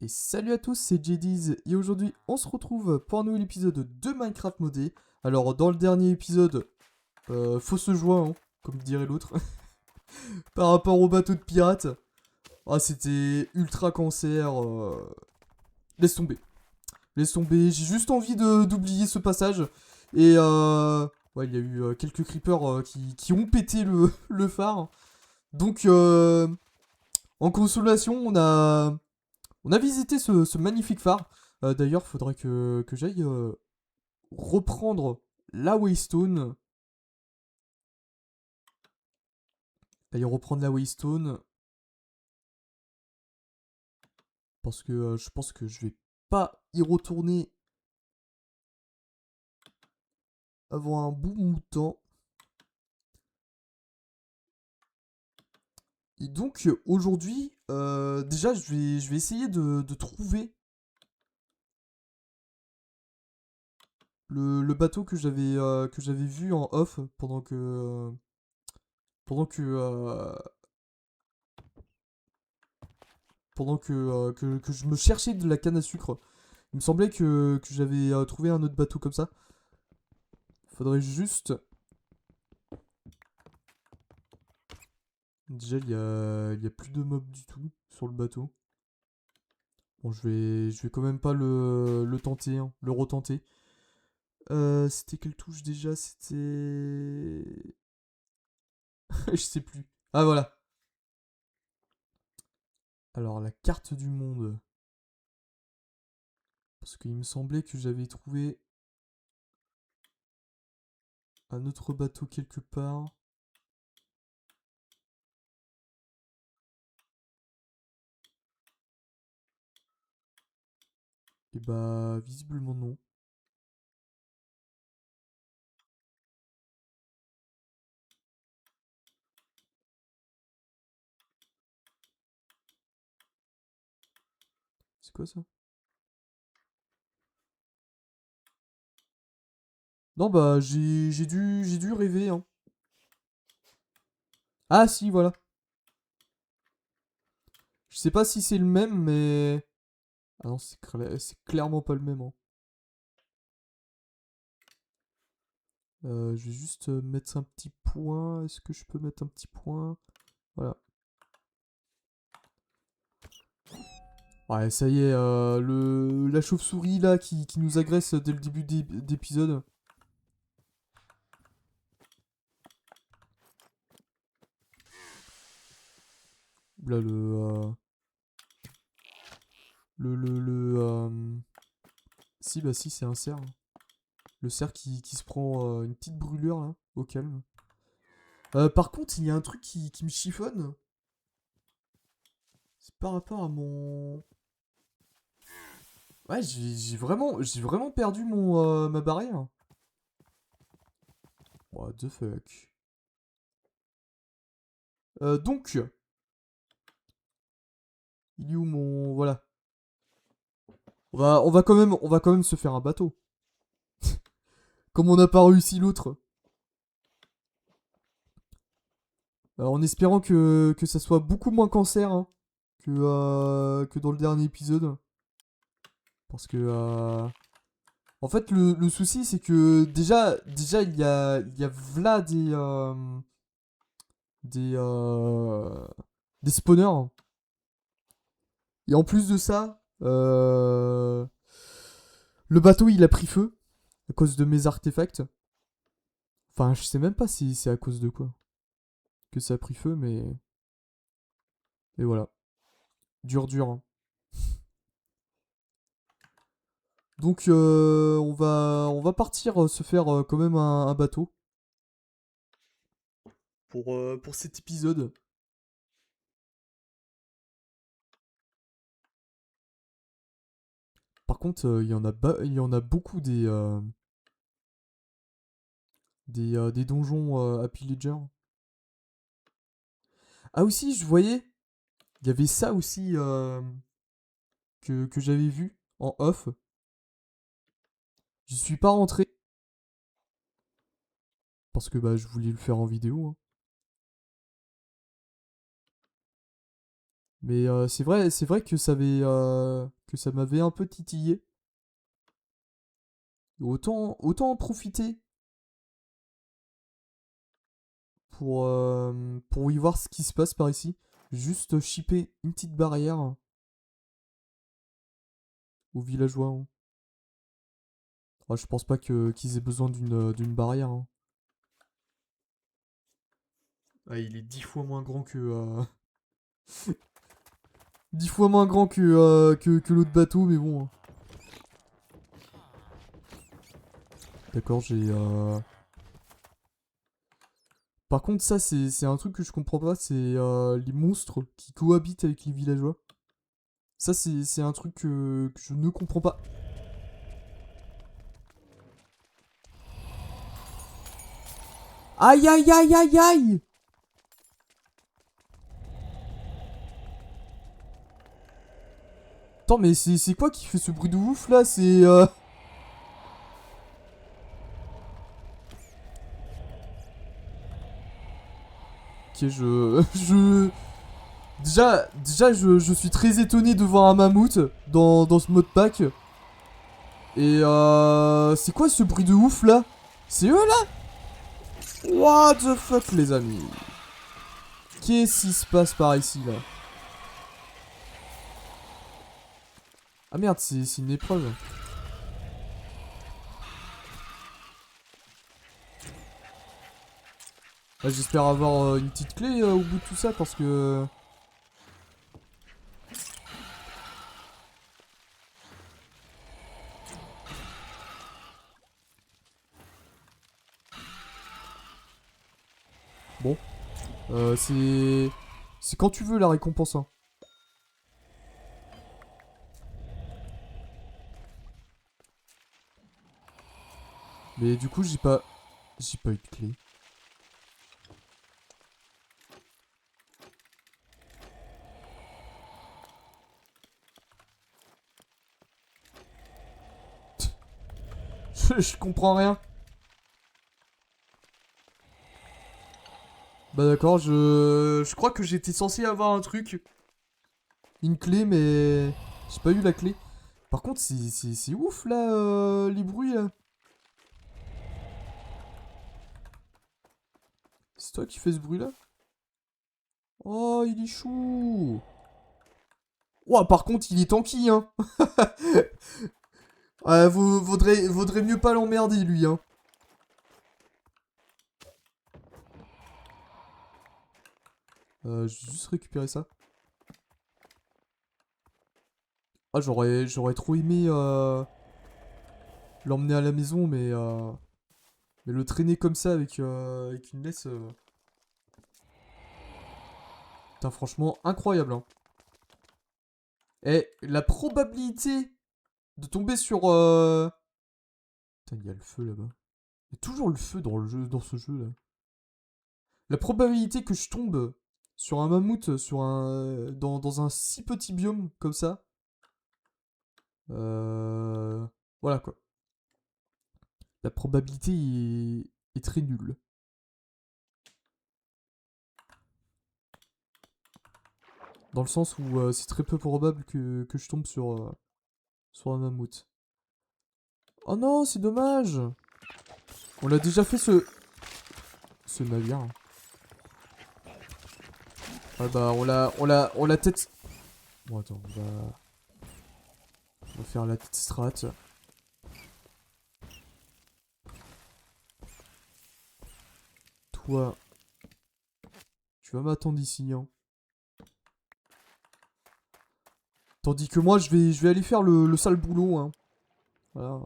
Et salut à tous, c'est Jediz et aujourd'hui on se retrouve pour un nouvel épisode de Minecraft modé. Alors dans le dernier épisode, fausse joie, hein, comme dirait l'autre, par rapport au bateau de pirates. Ah c'était ultra cancer, laisse tomber. Laisse tomber, j'ai juste envie d'oublier ce passage. Et ouais, il y a eu quelques creepers qui ont pété le phare. Donc en consolation, on a visité ce magnifique phare. D'ailleurs, faudrait que j'aille reprendre la Waystone. D'ailleurs, reprendre la Waystone. Parce que je pense que je vais pas y retourner avant un bon bout de temps. Et donc, aujourd'hui, déjà, je vais essayer de trouver le bateau que j'avais vu en off pendant que, euh, que je me cherchais de la canne à sucre. Il me semblait que j'avais trouvé un autre bateau comme ça. Faudrait juste. Déjà, il y a plus de mobs du tout sur le bateau. Bon, je vais quand même pas le tenter, hein, le retenter. C'était quelle touche déjà? C'était. Je sais plus. Ah, voilà. Alors, la carte du monde. Parce qu'il me semblait que j'avais trouvé un autre bateau quelque part. Et bah, visiblement non. C'est quoi ça? Non, bah, j'ai dû rêver, hein. Ah, si, voilà. Je sais pas si c'est le même, mais. Ah non, c'est clairement pas le même, hein. Je vais juste mettre un petit point. Est-ce que je peux mettre un petit point? Voilà. Ouais, ça y est, la chauve-souris là qui nous agresse dès le début d'épisode. Là, si, bah si, c'est un cerf, hein. Le cerf qui se prend une petite brûlure là, au calme. Par contre, il y a un truc qui me chiffonne. C'est par rapport à mon. Ouais, j'ai vraiment perdu ma barrière. What the fuck. Donc, il est où mon. Voilà. On va quand même se faire un bateau. Comme on n'a pas réussi l'autre. En espérant que ça soit beaucoup moins cancer, hein, que dans le dernier épisode. Parce que. En fait, le souci, c'est que déjà il y a v'là des, euh, des spawners. Et en plus de ça, le bateau il a pris feu à cause de mes artefacts. Enfin, je sais même pas si c'est à cause de quoi que ça a pris feu, mais. Et voilà. Dur, dur, hein. Donc, on va partir se faire quand même un bateau pour cet épisode. Par contre, il y en a beaucoup des donjons à pillager. Ah aussi, je voyais, il y avait ça aussi que j'avais vu en off. J'y suis pas rentré parce que bah, je voulais le faire en vidéo, hein. Mais c'est vrai que ça m'avait un peu titillé. Autant en profiter pour y voir ce qui se passe par ici. Juste shipper une petite barrière aux villageois, hein. Ah, je pense pas qu'ils aient besoin d'une barrière, hein. Ah, il est 10 fois moins grand que... 10 fois moins grand que l'autre bateau, mais bon, hein. D'accord, Par contre, ça, c'est un truc que je comprends pas, c'est les monstres qui cohabitent avec les villageois. Ça, c'est un truc que je ne comprends pas. Aïe, aïe, aïe, aïe, aïe! Attends, mais c'est quoi qui fait ce bruit de ouf, là? C'est... Ok, Déjà je suis très étonné de voir un mammouth dans ce mode pack. Et c'est quoi ce bruit de ouf là? C'est eux là? What the fuck les amis? Qu'est-ce qui se passe par ici là? Ah merde, c'est une épreuve. Ah, j'espère avoir une petite clé au bout de tout ça parce que... Bon. C'est... C'est quand tu veux la récompense, hein. Mais du coup, j'ai pas... J'ai pas eu de clé. Je comprends rien. Bah d'accord, je crois que j'étais censé avoir un truc. Une clé, mais... J'ai pas eu la clé. Par contre, c'est ouf, là, les bruits, là. C'est toi qui fais ce bruit-là? Oh, il est chou. Ouah, par contre, il est tanky, hein. Ouais, vaudrait mieux pas l'emmerder, lui, hein. Je vais juste récupérer ça. Ah, j'aurais trop aimé l'emmener à la maison, mais le traîner comme ça avec une laisse... Putain, franchement, incroyable, hein. Et la probabilité de tomber sur... Putain, il y a le feu là-bas. Il y a toujours le feu dans le jeu, dans ce jeu là. La probabilité que je tombe sur un mammouth dans un si petit biome comme ça. Euh, voilà quoi. La probabilité est très nulle. Dans le sens où c'est très peu probable que je tombe sur un mammouth. Oh non, c'est dommage. On l'a déjà fait ce navire, hein. Ouais bah on l'a tête... Bon attends, on va faire la petite strat. Toi, tu vas m'attendre ici, hein. Tandis que moi, je vais aller faire le sale boulot, hein. Voilà.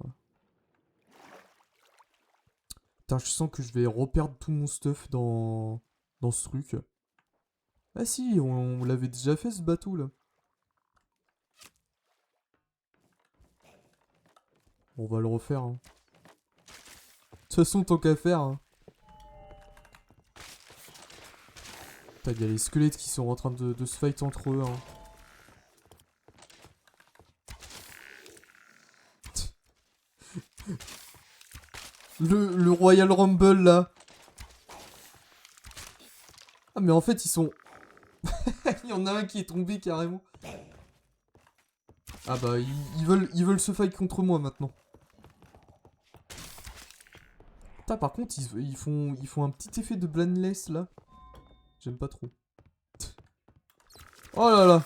Putain, je sens que je vais reperdre tout mon stuff dans ce truc. Ah si, on l'avait déjà fait ce bateau là. On va le refaire, hein. De toute façon, tant qu'à faire, hein. Putain, il y a les squelettes qui sont en train de se fight entre eux, hein. Le Royal Rumble là. Ah mais en fait ils sont... y en a un qui est tombé carrément. Ah bah, ils veulent se fight contre moi maintenant. Putain, par contre, ils font un petit effet de blindness là. J'aime pas trop. Oh là là.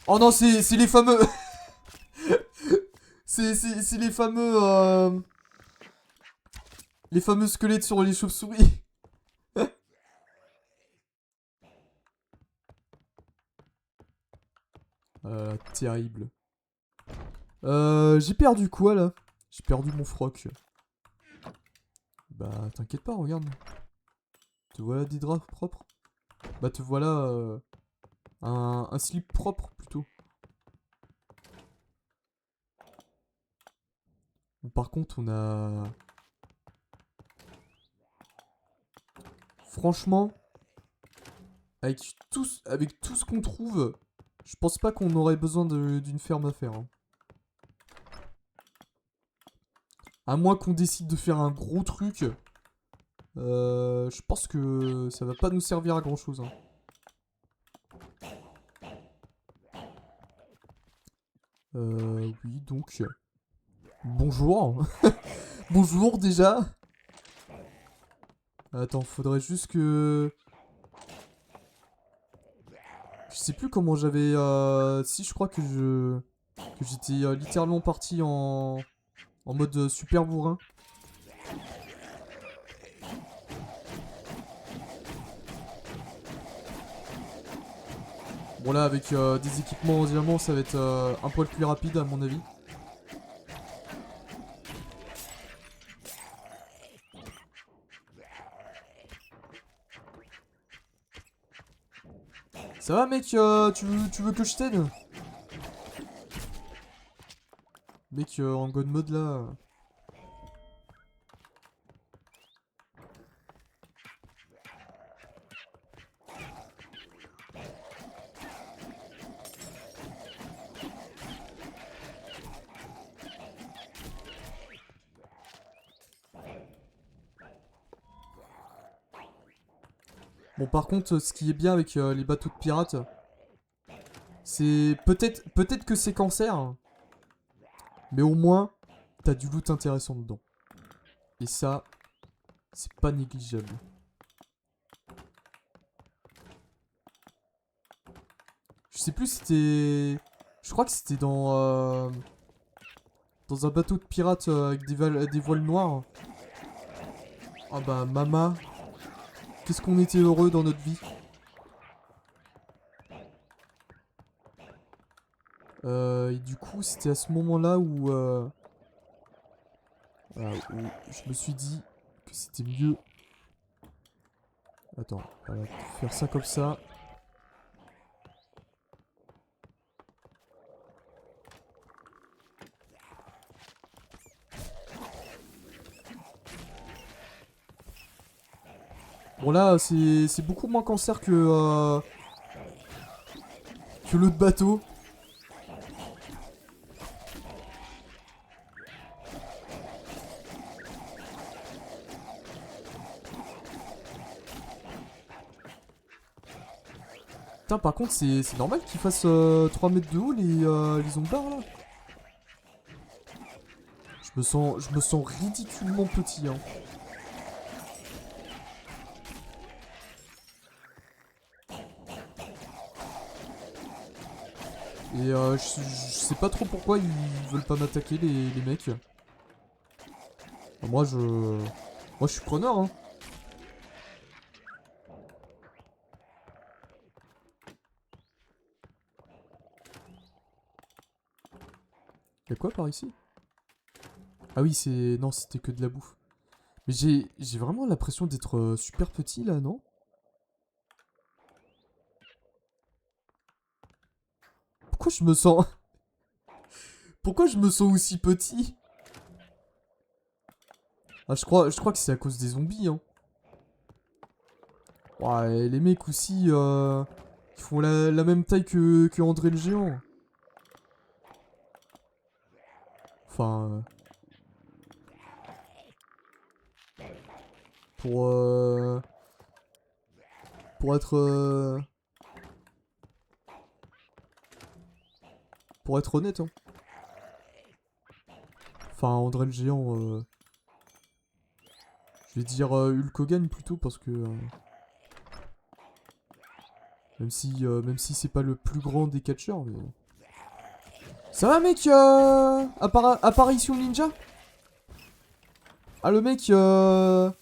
Oh non, c'est les fameux... c'est les fameux... Les fameux squelettes sur les chauves-souris. Terrible. J'ai perdu quoi là? J'ai perdu mon froc. Bah t'inquiète pas, regarde. Te voilà des draps propres. Bah te voilà un slip propre plutôt. Bon, par contre on a... Franchement, avec tout ce qu'on trouve, je pense pas qu'on aurait besoin d'une ferme à faire. Hein. À moins qu'on décide de faire un gros truc, je pense que ça va pas nous servir à grand chose. Hein. Oui, donc... Bonjour. Bonjour déjà. Attends, faudrait juste que... Je sais plus comment j'avais... Si, je crois que j'étais littéralement parti en mode super bourrin. Bon là, avec des équipements en diamant, ça va être un poil plus rapide à mon avis. Ça va mec, tu veux que je t'aide? Mec, en god mode là... Bon par contre, ce qui est bien avec les bateaux de pirates, c'est peut-être que c'est cancer, hein, mais au moins t'as du loot intéressant dedans. Et ça, c'est pas négligeable. Je sais plus si c'était... Je crois que c'était dans un bateau de pirates avec des voiles noires. Ah bah mama, qu'est-ce qu'on était heureux dans notre vie. Et du coup, c'était à ce moment-là où je me suis dit que c'était mieux. Attends, faire ça comme ça. Bon là, c'est beaucoup moins cancer que l'autre bateau. Putain, par contre, c'est normal qu'ils fassent 3 mètres de haut, les ongles là. Je me sens ridiculement petit, hein. Et je sais pas trop pourquoi ils veulent pas m'attaquer, les mecs. Moi, je suis preneur, hein. Y'a quoi par ici? Ah oui, c'est... Non, c'était que de la bouffe. Mais j'ai vraiment l'impression d'être super petit, là, non? Pourquoi je me sens... Pourquoi je me sens aussi petit? Ah, je crois que c'est à cause des zombies, hein. Ouais, les mecs aussi, ils font la même taille que André le Géant. Enfin... Pour être... Pour être honnête, hein. Enfin, André le Géant... Je vais dire Hulk Hogan plutôt parce que... même si c'est pas le plus grand des catcheurs, mais... Ça va mec apparition ninja? Ah le mec le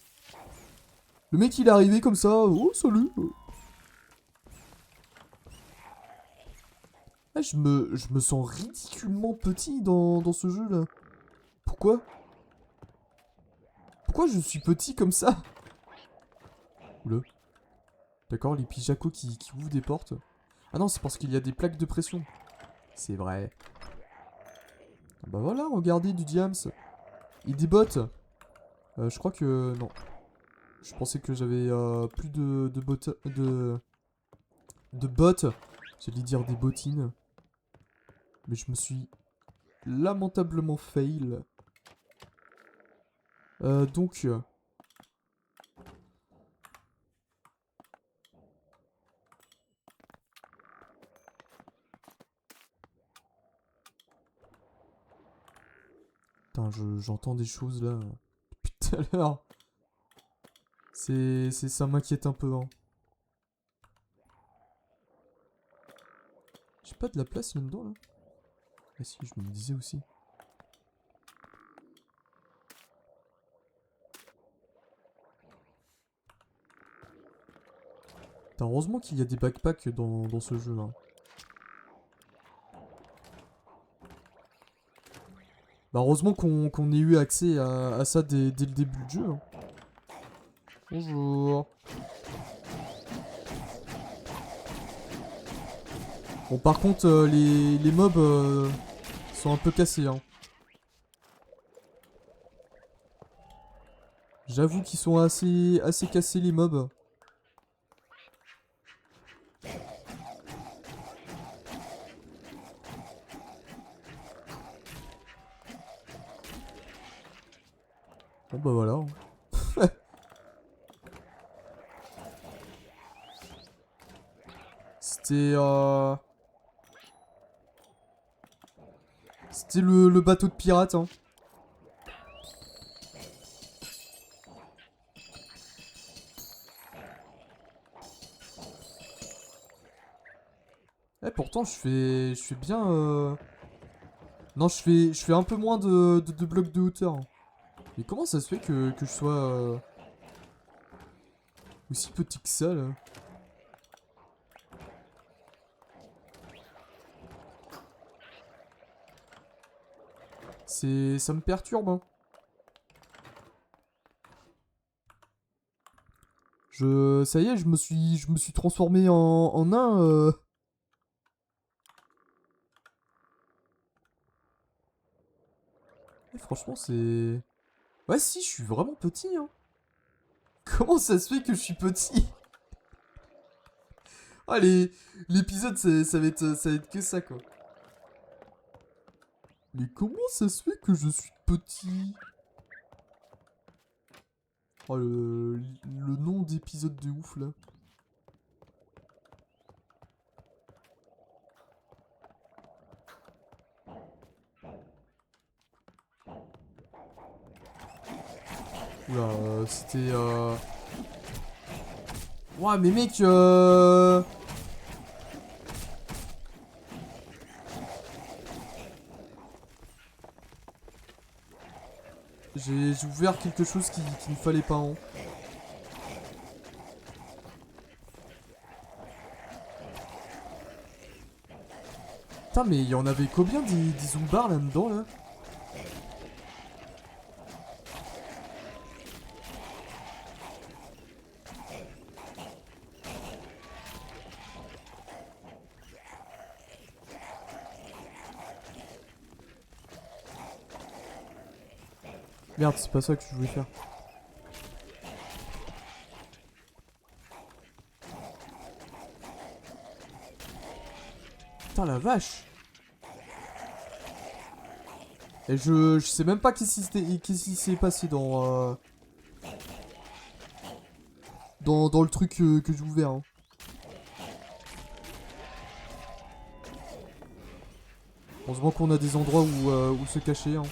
mec il est arrivé comme ça, oh salut. Ah, je me sens ridiculement petit dans ce jeu là. Pourquoi? Pourquoi je suis petit comme ça? Oula. D'accord, les Pijako qui ouvrent des portes. Ah non, c'est parce qu'il y a des plaques de pression. C'est vrai. Ah bah voilà, regardez du diams. Et des bottes. Je crois que... Non. Je pensais que j'avais plus de bottes... De bottes. J'allais dire des bottines. Mais je me suis lamentablement fail. Donc... Putain, j'entends des choses là. Depuis tout à l'heure. Ça m'inquiète un peu, hein. J'ai pas de la place là-dedans, là? Ah si, je me le disais aussi. Putain, heureusement qu'il y a des backpacks dans ce jeu-là. Bah heureusement qu'on ait eu accès à ça dès le début du jeu. Hein. Bonjour. Bon par contre les mobs sont un peu cassés. Hein. J'avoue qu'ils sont assez cassés les mobs. Bon bah voilà. C'était C'était le bateau de pirate. Hein. Eh pourtant je fais bien non je fais un peu moins de blocs de hauteur. Hein. Mais comment ça se fait que je sois aussi petit que ça là? Ça me perturbe. Hein. Ça y est, je me suis transformé en nain. Et franchement, c'est... Ouais, si, je suis vraiment petit, hein. Comment ça se fait que je suis petit? Ah, l'épisode, ça va être que ça, quoi. Mais comment ça se fait que je suis petit? Oh, le nom d'épisode de ouf, là. Oula, c'était... Ouais, mais mec, j'ai ouvert quelque chose qui ne fallait pas, hein. Putain, mais il y en avait combien des zombards là-dedans, là? Merde, c'est pas ça que je voulais faire. Putain, la vache! Et je sais même pas qu'est-ce qui s'est passé dans... dans le truc que j'ai ouvert. Hein. Heureusement qu'on a des endroits où se cacher. Hein.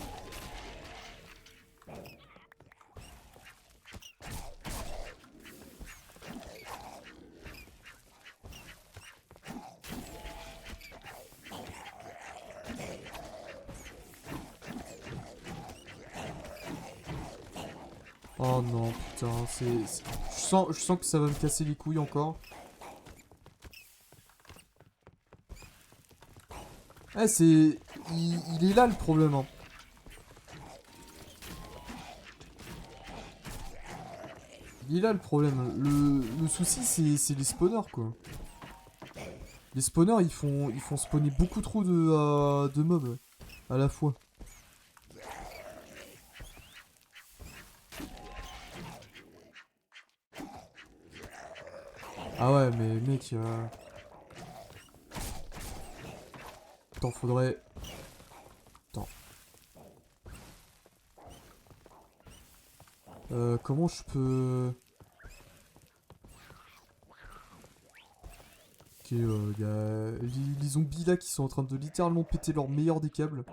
Oh non, putain, je sens que ça va me casser les couilles encore. Eh, il est là le problème, hein. Il est là le problème. Le souci, c'est les spawners, quoi. Les spawners, ils font spawner beaucoup trop de mobs à la fois. Ah ouais, mais mec... Attends, faudrait... Attends. Comment je peux... Ok, y a les zombies là qui sont en train de littéralement péter leur meilleur des câbles.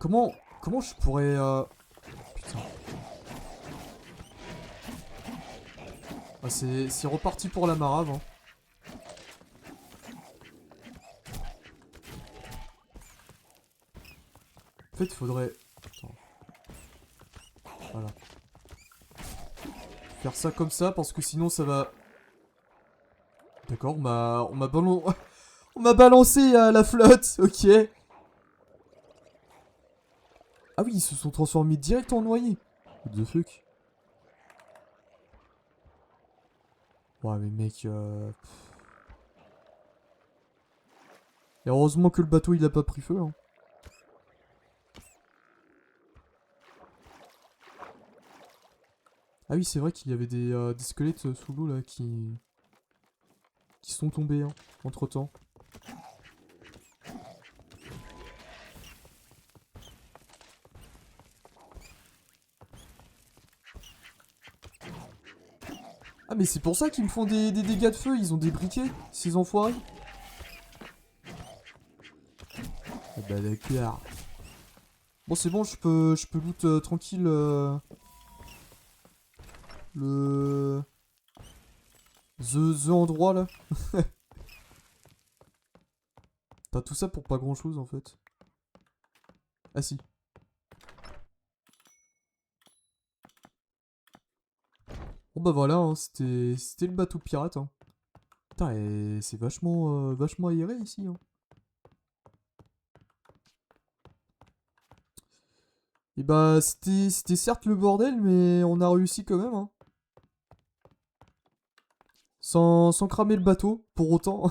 Comment je pourrais... Putain. Ah, c'est reparti pour la marave, hein. En fait, faudrait... Attends. Voilà. Faire ça comme ça, parce que sinon ça va... D'accord, on m'a balancé à la flotte, ok. Ah oui, ils se sont transformés direct en noyés. What the fuck. Ouais, mais mec... Et heureusement que le bateau il a pas pris feu, hein. Ah oui, c'est vrai qu'il y avait des squelettes sous l'eau là qui sont tombés, hein, entre temps. Ah mais c'est pour ça qu'ils me font des dégâts de feu, ils ont des briquets, ces enfoirés. Ah bah d'accord. Bon c'est bon, je peux loot tranquille le... The endroit là. T'as tout ça pour pas grand chose en fait. Ah si. Bon bah voilà, hein, c'était le bateau pirate. Hein. Putain, et c'est vachement aéré ici. Hein. Et bah c'était certes le bordel, mais on a réussi quand même. Hein. Sans cramer le bateau, pour autant.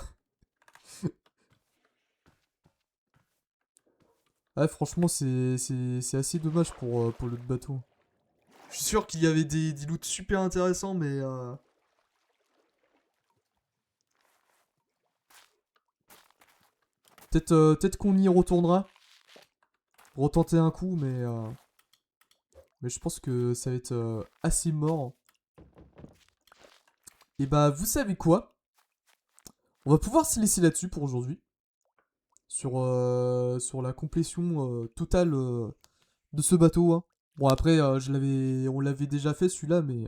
Ouais, franchement, c'est assez dommage pour l'autre bateau. Je suis sûr qu'il y avait des loots super intéressants, mais... Peut-être qu'on y retournera. Retenter un coup, mais je pense que ça va être assez mort. Et bah, vous savez quoi? On va pouvoir se laisser là-dessus pour aujourd'hui. Sur la complétion totale de ce bateau. Hein. Bon, après, on l'avait déjà fait celui-là, mais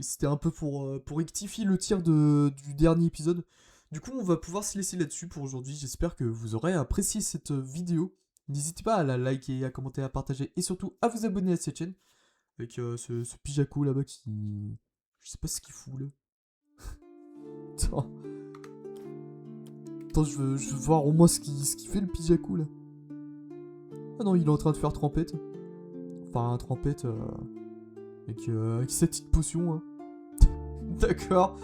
c'était un peu pour rectifier le tir du dernier épisode. Du coup, on va pouvoir se laisser là-dessus pour aujourd'hui. J'espère que vous aurez apprécié cette vidéo. N'hésitez pas à la liker, à commenter, à partager et surtout à vous abonner à cette chaîne. Avec ce Pijaco là-bas qui... Je sais pas ce qu'il fout là. Attends. Attends, je veux voir au moins ce qu'il fait le Pijaco là. Ah non, il est en train de faire trempette. Enfin, trempette avec sa petite potion. Hein. D'accord.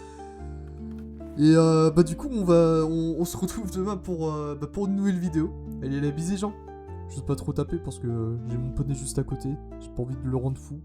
Et bah du coup, on se retrouve demain pour une nouvelle vidéo. Allez, la bise les gens. Je vais pas trop taper parce que j'ai mon poney juste à côté. J'ai pas envie de le rendre fou.